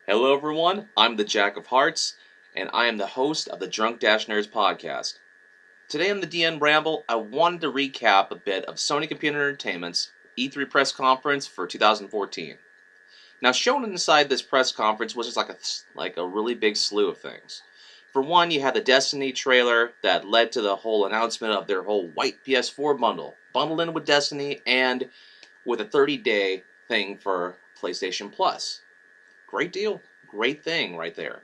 Hello everyone, I'm the Jack of Hearts, and I am the host of the Drunk Dash Nerds podcast. Today on the DN Ramble, I wanted to recap a bit of Sony Computer Entertainment's E3 press conference for 2014. Now, shown inside this press conference was just like a really big slew of things. For one, you had the Destiny trailer that led to the whole announcement of their whole white PS4 bundle, bundled in with Destiny and with a 30-day thing for PlayStation Plus. Great deal. Great thing right there.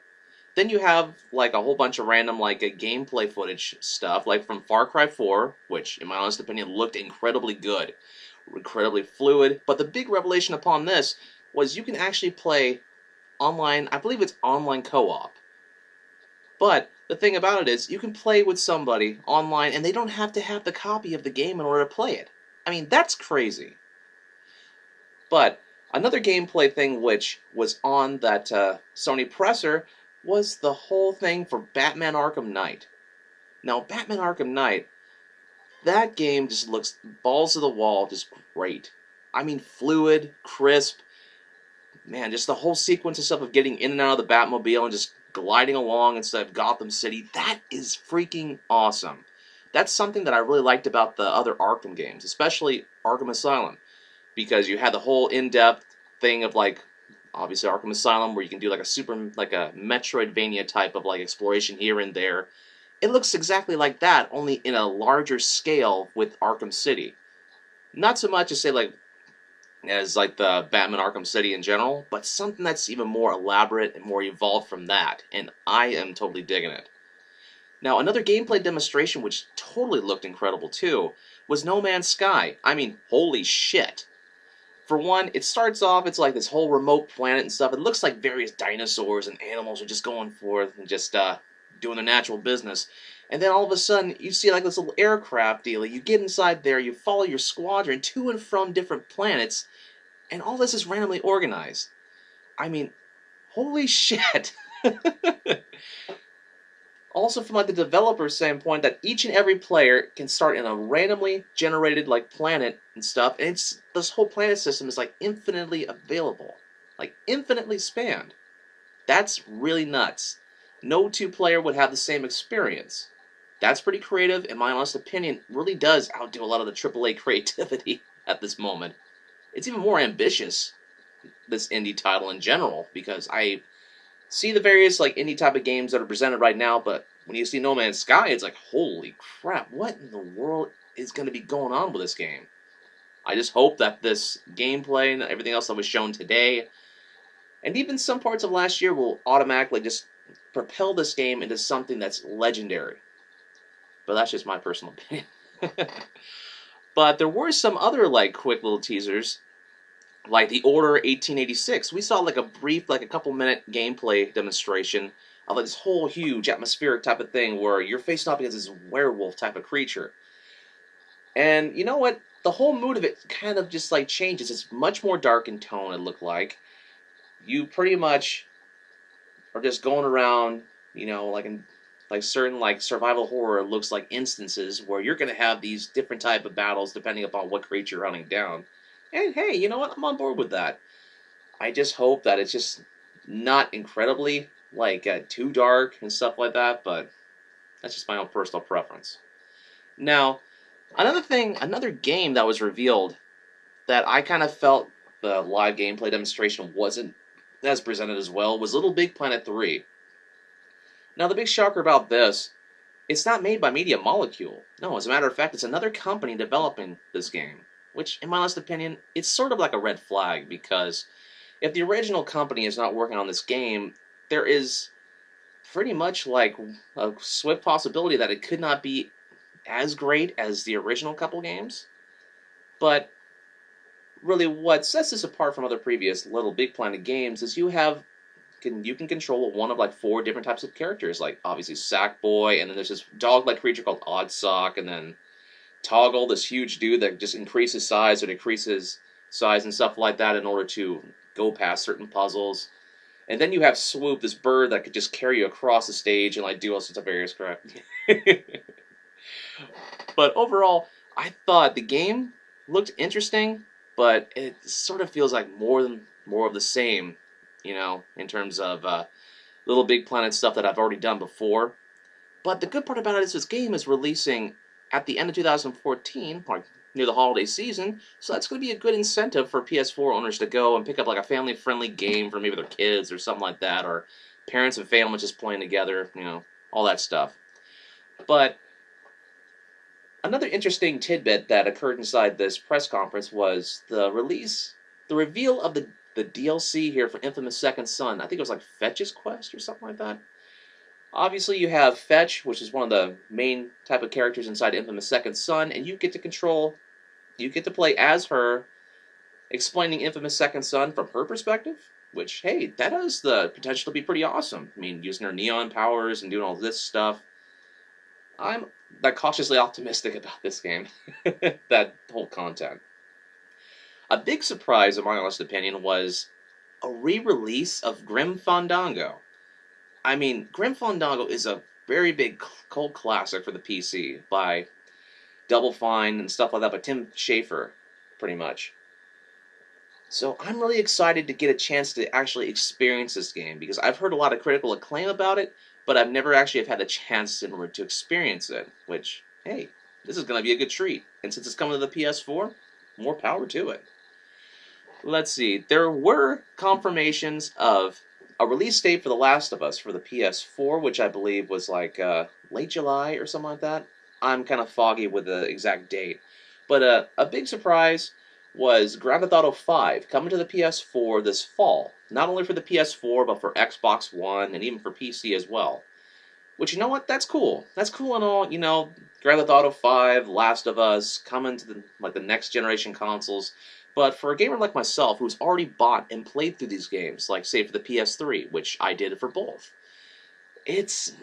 Then you have like a whole bunch of random gameplay footage stuff, like from Far Cry 4, which in my honest opinion looked incredibly good, incredibly fluid. But the big revelation upon this was you can actually play online. I believe it's online co-op. But the thing about it is you can play with somebody online and they don't have to have the copy of the game in order to play it. I mean, that's crazy. But another gameplay thing which was on that Sony presser was the whole thing for Batman Arkham Knight. Now, Batman Arkham Knight, that game just looks balls to the wall, just great. I mean, fluid, crisp, man, just the whole sequence of stuff of getting in and out of the Batmobile and just gliding along instead of Gotham City, that is freaking awesome. That's something that I really liked about the other Arkham games, especially Arkham Asylum, because you had the whole in-depth thing of obviously Arkham Asylum where you can do like a Metroidvania type of exploration here and there. It looks exactly like that, only in a larger scale with Arkham City. Not so much as as the Batman Arkham City in general, but something that's even more elaborate and more evolved from that, and I am totally digging it. Now, another gameplay demonstration which totally looked incredible too was No Man's Sky. I mean, holy shit. For one, it starts off, it's like this whole remote planet and stuff. It looks like various dinosaurs and animals are just going forth and just doing their natural business. And then all of a sudden, you see like this little aircraft deal. You get inside there, you follow your squadron to and from different planets, and all this is randomly organized. I mean, holy shit. Also, from the developer standpoint, that each and every player can start in a randomly generated planet and stuff, and this whole planet system is infinitely available, infinitely spanned. That's really nuts. No two-player would have the same experience. That's pretty creative, in my honest opinion. Really does outdo a lot of the AAA creativity at this moment. It's even more ambitious, this indie title in general, because I see the various indie type of games that are presented right now, but when you see No Man's Sky, it's like, holy crap, what in the world is going to be going on with this game? I just hope that this gameplay and everything else that was shown today, and even some parts of last year, will automatically just propel this game into something that's legendary. But that's just my personal opinion. But there were some other quick little teasers, like the Order 1886. We saw a brief, a couple minute gameplay demonstration of this whole huge atmospheric type of thing where you're facing off against this werewolf type of creature. And you know what? The whole mood of it kind of just changes. It's much more dark in tone, it looked like. You pretty much are just going around, in certain survival horror looks like instances where you're going to have these different type of battles depending upon what creature you're hunting down. And hey, you know what? I'm on board with that. I just hope that it's just not incredibly too dark and stuff like that, but that's just my own personal preference. Now, another game that was revealed that I kind of felt the live gameplay demonstration wasn't as presented as well was Little Big Planet 3. Now, the big shocker about this, it's not made by Media Molecule. No, as a matter of fact, it's another company developing this game, which, in my honest opinion, it's sort of like a red flag, because if the original company is not working on this game, there is pretty much a swift possibility that it could not be as great as the original couple games. But really what sets this apart from other previous Little Big Planet games is you can control one of 4 different types of characters, obviously Sackboy, and then there's this dog-like creature called Oddsock, and then Toggle, this huge dude that just increases size or decreases size and stuff like that in order to go past certain puzzles. And then you have Swoop, this bird that could just carry you across the stage and do all sorts of various crap. But overall, I thought the game looked interesting, but it sort of feels like more of the same you know, in terms of Little Big Planet stuff that I've already done before. But the good part about it is this game is releasing at the end of 2014, like near the holiday season, so that's going to be a good incentive for PS4 owners to go and pick up like a family-friendly game for maybe their kids or something like that, or parents and families just playing together, you know, all that stuff. But another interesting tidbit that occurred inside this press conference was the reveal of the DLC here for Infamous Second Son. I think it was like Fetch's Quest or something like that. Obviously, you have Fetch, which is one of the main type of characters inside Infamous Second Son, and you get to play as her, explaining Infamous Second Son from her perspective, which, hey, that has the potential to be pretty awesome. I mean, using her neon powers and doing all this stuff. I'm cautiously optimistic about this game, that whole content. A big surprise, in my honest opinion, was a re-release of Grim Fandango. I mean, Grim Fandango is a very big cult classic for the PC by Double Fine and stuff like that, by Tim Schafer, pretty much. So I'm really excited to get a chance to actually experience this game, because I've heard a lot of critical acclaim about it, but I've never actually have had the chance in order to experience it, which, hey, this is going to be a good treat. And since it's coming to the PS4, more power to it. Let's see, there were confirmations of a release date for The Last of Us for the PS4, which I believe was like late July or something like that. I'm kind of foggy with the exact date. But a big surprise was Grand Theft Auto 5 coming to the PS4 this fall. Not only for the PS4, but for Xbox One and even for PC as well. Which, you know what, that's cool. That's cool and all, you know, Grand Theft Auto 5, Last of Us, coming to the next generation consoles. But for a gamer like myself, who's already bought and played through these games, like, say, for the PS3, which I did for both, it's...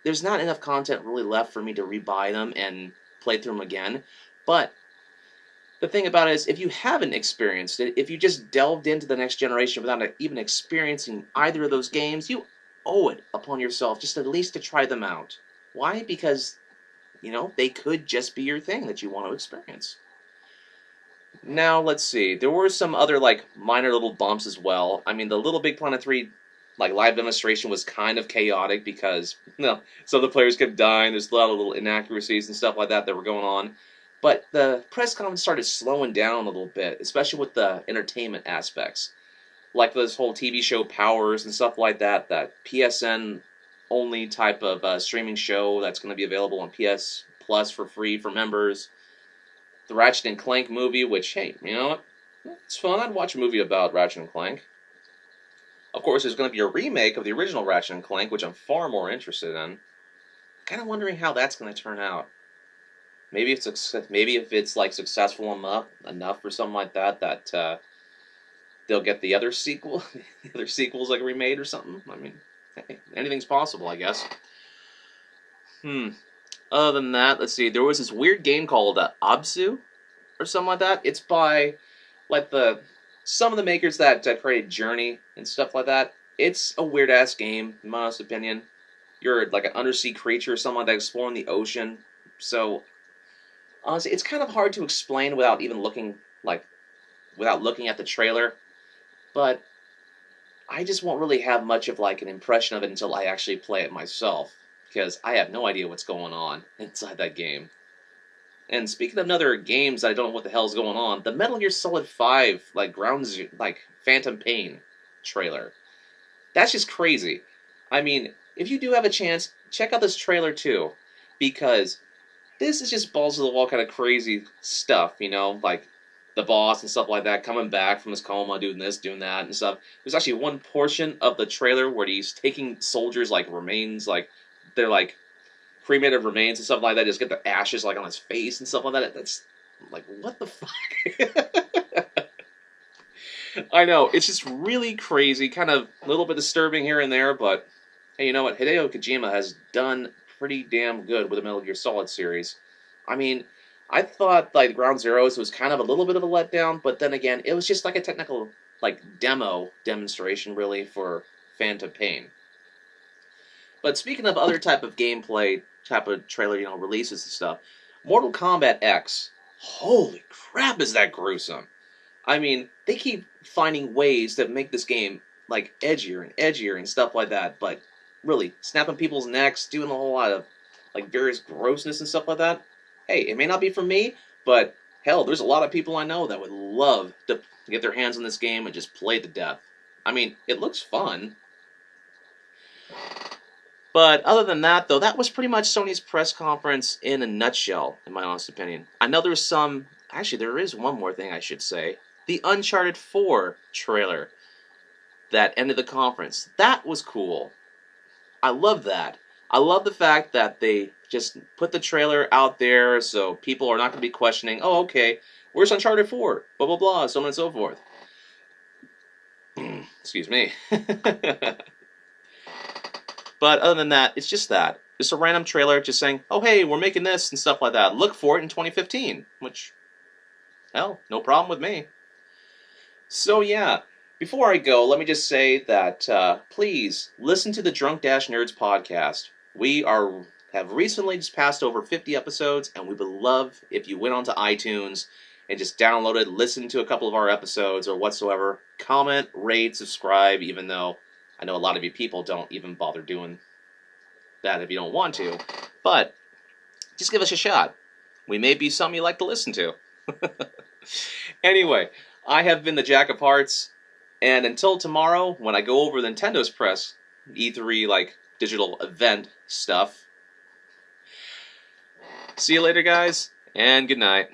there's not enough content really left for me to rebuy them and play through them again. But the thing about it is, if you haven't experienced it, if you just delved into the next generation without even experiencing either of those games, you owe it upon yourself just at least to try them out. Why? Because, you know, they could just be your thing that you want to experience. Now, let's see. There were some other, like, minor little bumps as well. I mean, the Little Big Planet 3, like, live demonstration was kind of chaotic because, you know, some of the players kept dying. There's a lot of little inaccuracies and stuff like that were going on. But the press conference started slowing down a little bit, especially with the entertainment aspects. Like this whole TV show Powers and stuff like that, that PSN-only type of streaming show that's going to be available on PS Plus for free for members. The Ratchet and Clank movie, which, hey, you know what? It's fun. I'd watch a movie about Ratchet and Clank. Of course, there's going to be a remake of the original Ratchet and Clank, which I'm far more interested in. Kind of wondering how that's going to turn out. Maybe if it's like successful enough or something like that, that they'll get the other sequels like remade or something. I mean, hey, anything's possible, I guess. Other than that, let's see. There was this weird game called Absu, or something like that. It's by, like, some of the makers that created Journey and stuff like that. It's a weird-ass game, in my honest opinion. You're, like, an undersea creature or something like that exploring the ocean. So, honestly, it's kind of hard to explain without even looking at the trailer. But I just won't really have much of, like, an impression of it until I actually play it myself, because I have no idea what's going on inside that game. And speaking of other games that I don't know what the hell's going on, the Metal Gear Solid 5, Phantom Pain trailer. That's just crazy. I mean, if you do have a chance, check out this trailer too, because this is just balls to the wall kind of crazy stuff, you know, like the boss and stuff like that, coming back from his coma, doing this, doing that, and stuff. There's actually one portion of the trailer where he's taking soldiers' like remains, like they're like cremated remains and stuff like that. Just get the ashes like on his face and stuff like that. That's like, what the fuck? I know, it's just really crazy, kind of a little bit disturbing here and there, but hey, you know what? Hideo Kojima has done pretty damn good with the Metal Gear Solid series. I mean, I thought like Ground Zeroes was kind of a little bit of a letdown, but then again, it was just like a technical like demonstration really for Phantom Pain. But speaking of other type of gameplay, type of trailer, you know, releases and stuff, Mortal Kombat X, holy crap, is that gruesome! I mean, they keep finding ways to make this game like edgier and edgier and stuff like that. But really, snapping people's necks, doing a whole lot of like various grossness and stuff like that. Hey, it may not be for me, but hell, there's a lot of people I know that would love to get their hands on this game and just play to death. I mean, it looks fun. But other than that, though, that was pretty much Sony's press conference in a nutshell, in my honest opinion. I know there's some... Actually, there is one more thing I should say. The Uncharted 4 trailer that ended the conference. That was cool. I love that. I love the fact that they just put the trailer out there so people are not going to be questioning, oh, okay, where's Uncharted 4? Blah, blah, blah, so on and so forth. Excuse me. But other than that, it's just that. Just a random trailer just saying, oh, hey, we're making this and stuff like that. Look for it in 2015. Which, hell, no problem with me. So, yeah. Before I go, let me just say that please listen to the Drunk Dash Nerds podcast. We have recently just passed over 50 episodes, and we would love if you went onto iTunes and just downloaded, listened to a couple of our episodes or whatsoever. Comment, rate, subscribe, even though I know a lot of you people don't even bother doing that if you don't want to. But just give us a shot. We may be something you like to listen to. Anyway, I have been the Jack of Hearts. And until tomorrow, when I go over Nintendo's press, E3, like, digital event stuff. See you later, guys, and good night.